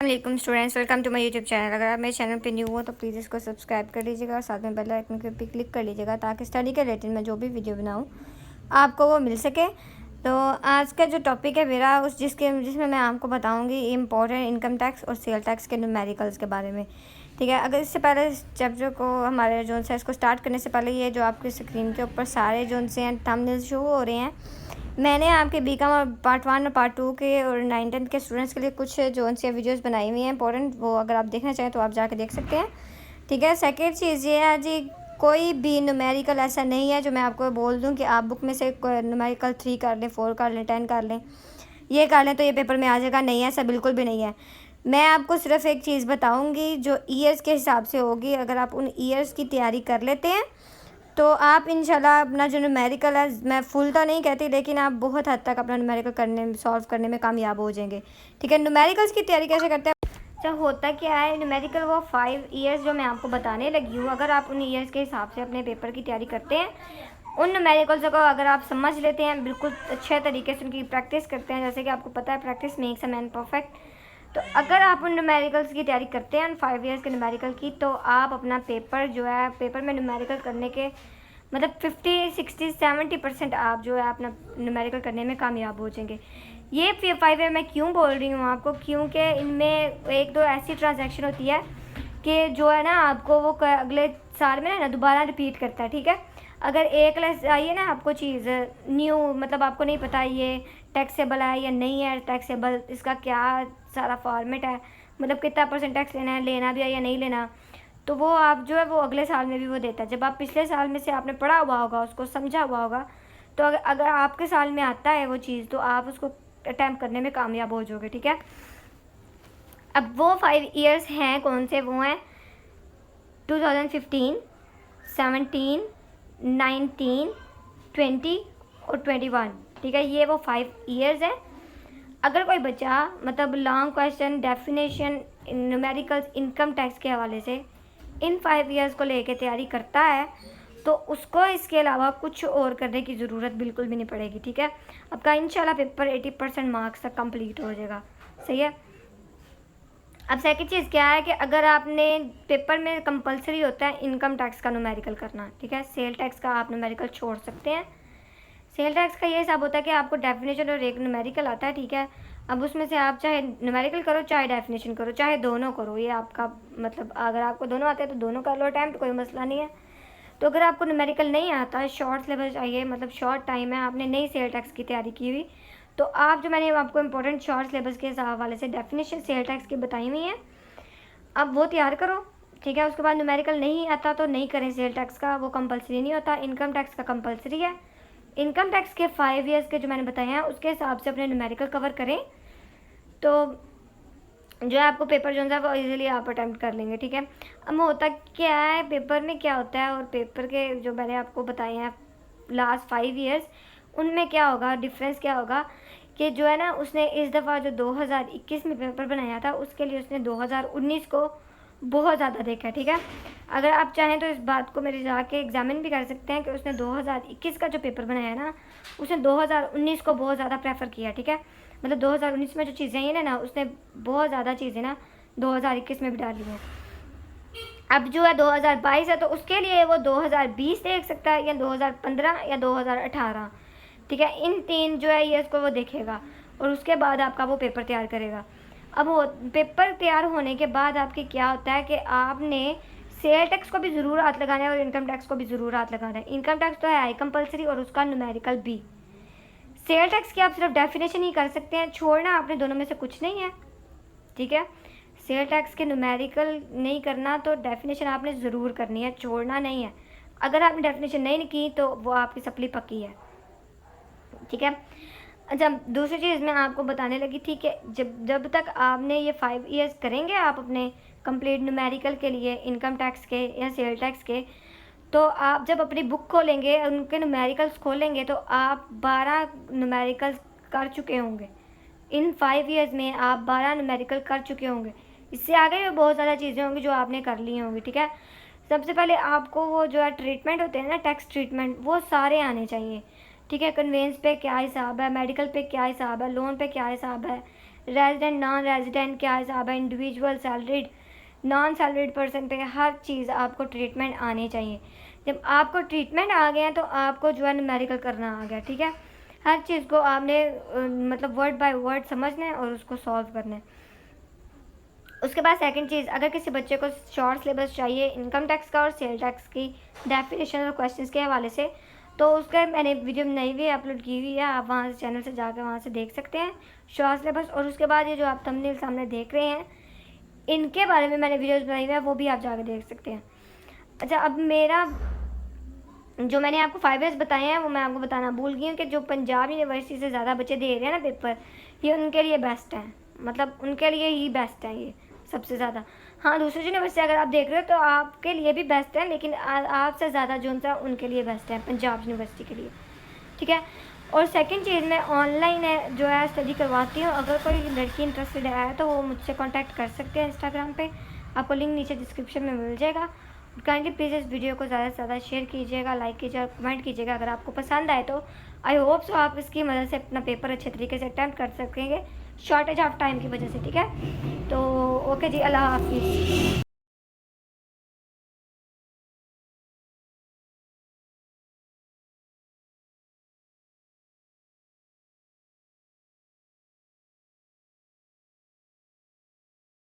वालेकुम students, welcome to my YouTube channel. अगर आप मेरे चैनल पे न्यू हो तो प्लीज़ इसको सब्सक्राइब कर लीजिएगा और साथ में बेल आइकन पे भी क्लिक कर लीजिएगा ताकि स्टडी के रिलेटेड मैं जो भी वीडियो बनाऊँ आपको वो मिल सके। तो आज का जो टॉपिक है मेरा जिसमें मैं आपको बताऊँगी इम्पोर्टेंट इनकम टैक्स और सेल टैक्स के न्यूमेरिकल्स के बारे में। ठीक है, अगर इससे पहले इस चैप्टर को हमारे जो है इसको स्टार्ट करने से पहले ये जो आपकी स्क्रीन के ऊपर सारे जो से हैं थंबनेल शो हो रहे हैं, मैंने आपके बीकॉम और पार्ट 1 और पार्ट 2 के और 9th के स्टूडेंट्स के लिए कुछ जो सी वीडियोस बनाई हुई हैं इंपॉर्टेंट, वो अगर आप देखना चाहें तो आप जाके देख सकते हैं। ठीक है, सेकेंड चीज़ ये है जी, कोई भी न्यूमेरिकल ऐसा नहीं है जो मैं आपको बोल दूं कि आप बुक में से न्यूमेरिकल 3 कर लें, 4 कर लें, 10 कर लें, ये कर लें तो ये पेपर में आ जाएगा। नहीं है, ऐसा बिल्कुल भी नहीं है। मैं आपको सिर्फ एक चीज़ बताऊँगी जो ईयर्स के हिसाब से होगी। अगर आप उन ईयर्स की तैयारी कर लेते हैं तो आप इंशाल्लाह अपना जो न्यूमेरिकल है, मैं फुल तो नहीं कहती, लेकिन आप बहुत हद तक अपना न्यूमेरिकल सॉल्व करने में कामयाब हो जाएंगे। ठीक है, न्यूमेरिकल्स की तैयारी कैसे करते हैं? अच्छा, होता क्या है न्यूमेरिकल, वो 5 ईयर्स जो मैं आपको बताने लगी हूँ, अगर आप उन ईयर्स के हिसाब से अपने पेपर की तैयारी करते हैं, उन न्यूमेरिकल्स को अगर आप समझ लेते हैं, बिल्कुल अच्छे तरीके से उनकी प्रैक्टिस करते हैं, जैसे कि आपको पता है practice makes a man perfect, तो अगर आप उन न्यूमेरिकल्स की तैयारी करते हैं 5 ईयर्स के न्यूमेरिकल की, तो आप अपना पेपर जो है पेपर में न्यूमेरिकल करने के मतलब 50, 60, 70% आप जो है अपना न्यूमेरिकल करने में कामयाब हो जाएंगे। ये 5 ईयर मैं क्यों बोल रही हूँ आपको, क्योंकि इनमें एक दो ऐसी ट्रांजैक्शन होती है कि जो है ना आपको वो अगले साल में ना दोबारा रिपीट करता है। ठीक है, अगर एक लेस आई है ना आपको चीज़ न्यू, मतलब आपको नहीं पता ये टैक्सेबल है या नहीं है टैक्सेबल, इसका क्या सारा फॉर्मेट है, मतलब कितना % टैक्स लेना है, लेना भी है या नहीं लेना, तो वो आप जो है वो अगले साल में भी वो देता है। जब आप पिछले साल में से आपने पढ़ा हुआ होगा, उसको समझा हुआ होगा, तो अगर आपके साल में आता है वो चीज़ तो आप उसको अटैम्प्ट करने में कामयाब हो जाओगे। ठीक है, अब वो 5 ईयर्स हैं कौन से? वो हैं 2015, 17, 19, 20 और 21। ठीक है, ये वो 5 ईयर्स हैं। अगर कोई बच्चा मतलब long question, definition, numericals, income tax के हवाले से इन 5 ईयर्स को लेके तैयारी करता है तो उसको इसके अलावा कुछ और करने की ज़रूरत बिल्कुल भी नहीं पड़ेगी। ठीक है, आपका इंशाल्लाह पेपर 80% मार्क्स तक कंप्लीट हो जाएगा। सही है। अब सेकंड चीज़ क्या है कि अगर आपने पेपर में कंपलसरी होता है इनकम टैक्स का न्यूमेरिकल करना। ठीक है, सेल टैक्स का आप न्यूमेरिकल छोड़ सकते हैं। सेल टैक्स का ये हिसाब होता है कि आपको डेफिनेशन और एक न्यूमेरिकल आता है। ठीक है, अब उसमें से आप चाहे न्यूमेरिकल करो, चाहे डेफिनेशन करो, चाहे दोनों करो, ये आपका मतलब अगर आपको दोनों आते हैं तो दोनों कर लो अटैम्प्ट, कोई मसला नहीं है। तो अगर आपको न्यूमेरिकल नहीं आता, शॉर्ट सिलेबस चाहिए, मतलब शॉर्ट टाइम है, आपने नई सेल टैक्स की तैयारी की हुई, तो आप जो मैंने आपको इंपॉर्टेंट शॉर्ट सिलेबस के हवाले से डेफिनेशन सेल टैक्स की बताई हुई हैं, अब वो तैयार करो। ठीक है, उसके बाद न्यूमेरिकल नहीं आता तो नहीं करें सेल टैक्स का, वो कंपलसरी नहीं होता। इनकम टैक्स का कंपलसरी है। इनकम टैक्स के 5 ईयर्स के जो मैंने बताए हैं उसके हिसाब से अपने न्यूमेरिकल कवर करें तो जो है आपको पेपर जो है वो इजीली आप अटैम्प्ट कर लेंगे। ठीक है, अब होता क्या है पेपर में क्या होता है और पेपर के जो मैंने आपको बताए हैं लास्ट 5 ईयर्स, उनमें क्या होगा, डिफरेंस क्या होगा कि जो है ना उसने इस दफ़ा जो 2021 में पेपर बनाया था उसके लिए उसने 2019 को बहुत ज़्यादा देखा है। ठीक है, अगर आप चाहें तो इस बात को मेरे जाके एग्जामिन भी कर सकते हैं कि उसने 2021 का जो पेपर बनाया है ना, उसने 2019 को बहुत ज़्यादा प्रेफर किया। ठीक है, मतलब 2019 में जो चीज़ें हैं ना उसने बहुत ज़्यादा चीज़ें ना 2021 में भी डाली हैं। अब जो है 2022 है तो उसके लिए वो 2020 देख सकता है या 2015 या 2018। ठीक है, इन 3 जो है ये इसको वो देखेगा और उसके बाद आपका वो पेपर तैयार करेगा। अब वो पेपर तैयार होने के बाद आपके क्या होता है कि आपने सेल टैक्स को भी ज़रूर हाथ लगाना है और इनकम टैक्स को भी ज़रूर हाथ लगाना है। इनकम टैक्स तो है आई कंपलसरी और उसका न्यूमेरिकल भी। सेल टैक्स की आप सिर्फ डेफिनेशन ही कर सकते हैं, छोड़ना आपने दोनों में से कुछ नहीं है। ठीक है, सेल टैक्स के न्यूमेरिकल नहीं करना तो डेफिनेशन आपने ज़रूर करनी है, छोड़ना नहीं है। अगर आपने डेफिनेशन नहीं की तो वो आपकी सप्ली पक्की है। ठीक है, अच्छा दूसरी चीज़ मैं आपको बताने लगी थी कि जब तक आपने ये 5 ईयर्स करेंगे आप अपने कंप्लीट न्यूमेरिकल के लिए इनकम टैक्स के या सेल टैक्स के, तो आप जब अपनी बुक खोलेंगे उनके न्यूमेरिकल्स खोलेंगे तो आप 12 न्यूमेरिकल्स कर चुके होंगे। इन 5 ईयर्स में आप 12 न्यूमेरिकल कर चुके होंगे। इससे आगे भी बहुत ज़्यादा चीज़ें होंगी जो आपने कर ली होंगी। ठीक है, सबसे पहले आपको वो जो है ट्रीटमेंट होते हैं ना, टैक्स ट्रीटमेंट, वो सारे आने चाहिए। ठीक है, कन्वेंस पे क्या हिसाब है, मेडिकल पे क्या हिसाब है, लोन पे क्या हिसाब है, रेजिडेंट नॉन रेजिडेंट क्या हिसाब है, individual salaried non salaried person पे, हर चीज़ आपको ट्रीटमेंट आनी चाहिए। जब आपको ट्रीटमेंट आ गया तो आपको जो है न्यूमेरिकल करना आ गया, ठीक है। हर चीज़ को आपने मतलब वर्ड बाय वर्ड समझना है और उसको सॉल्व करना है। उसके बाद सेकंड चीज़, अगर किसी बच्चे को शॉर्ट सिलेबस चाहिए इनकम टैक्स का और सेल टैक्स की डेफिनेशन और क्वेश्चंस के हवाले से, तो उसका मैंने वीडियो नई भी अपलोड की हुई है, आप वहाँ से चैनल से जाकर वहाँ से देख सकते हैं शॉर्ट सिलेबस। और उसके बाद ये जो आप थंबनेल सामने देख रहे हैं इनके बारे में मैंने वीडियोज़ बनाई हुई है, वो भी आप जाकर देख सकते हैं। अच्छा, अब मेरा जो मैंने आपको 5 ईयर्स बताए हैं वो मैं आपको बताना भूल गई हूँ कि जो पंजाब यूनिवर्सिटी से ज़्यादा बच्चे दे रहे हैं ना पेपर, ये उनके लिए बेस्ट है, मतलब उनके लिए ही बेस्ट है ये सबसे ज़्यादा। हाँ, दूसरी यूनिवर्सिटी अगर आप देख रहे हो तो आपके लिए भी बेस्ट है, लेकिन आपसे ज़्यादा जो सा उनके लिए बेस्ट है पंजाब यूनिवर्सिटी के लिए, ठीक है। और सेकंड चीज़, मैं ऑनलाइन है जो है स्टडी करवाती हूँ। अगर कोई लड़की इंटरेस्टेड है तो वो मुझसे कांटेक्ट कर सकते हैं इंस्टाग्राम पे, आपको लिंक नीचे डिस्क्रिप्शन में मिल जाएगा। काइंडली प्लीज़ इस वीडियो को ज़्यादा से ज़्यादा शेयर कीजिएगा, लाइक कीजिएगा, कमेंट कीजिएगा अगर आपको पसंद आए तो। आई होप सो आप इसकी मदद से अपना पेपर अच्छे तरीके से अटैम्प्ट कर सकेंगे शॉर्टेज ऑफ टाइम की वजह से, ठीक है। तो ओके जी, अल्लाह हाफिज़।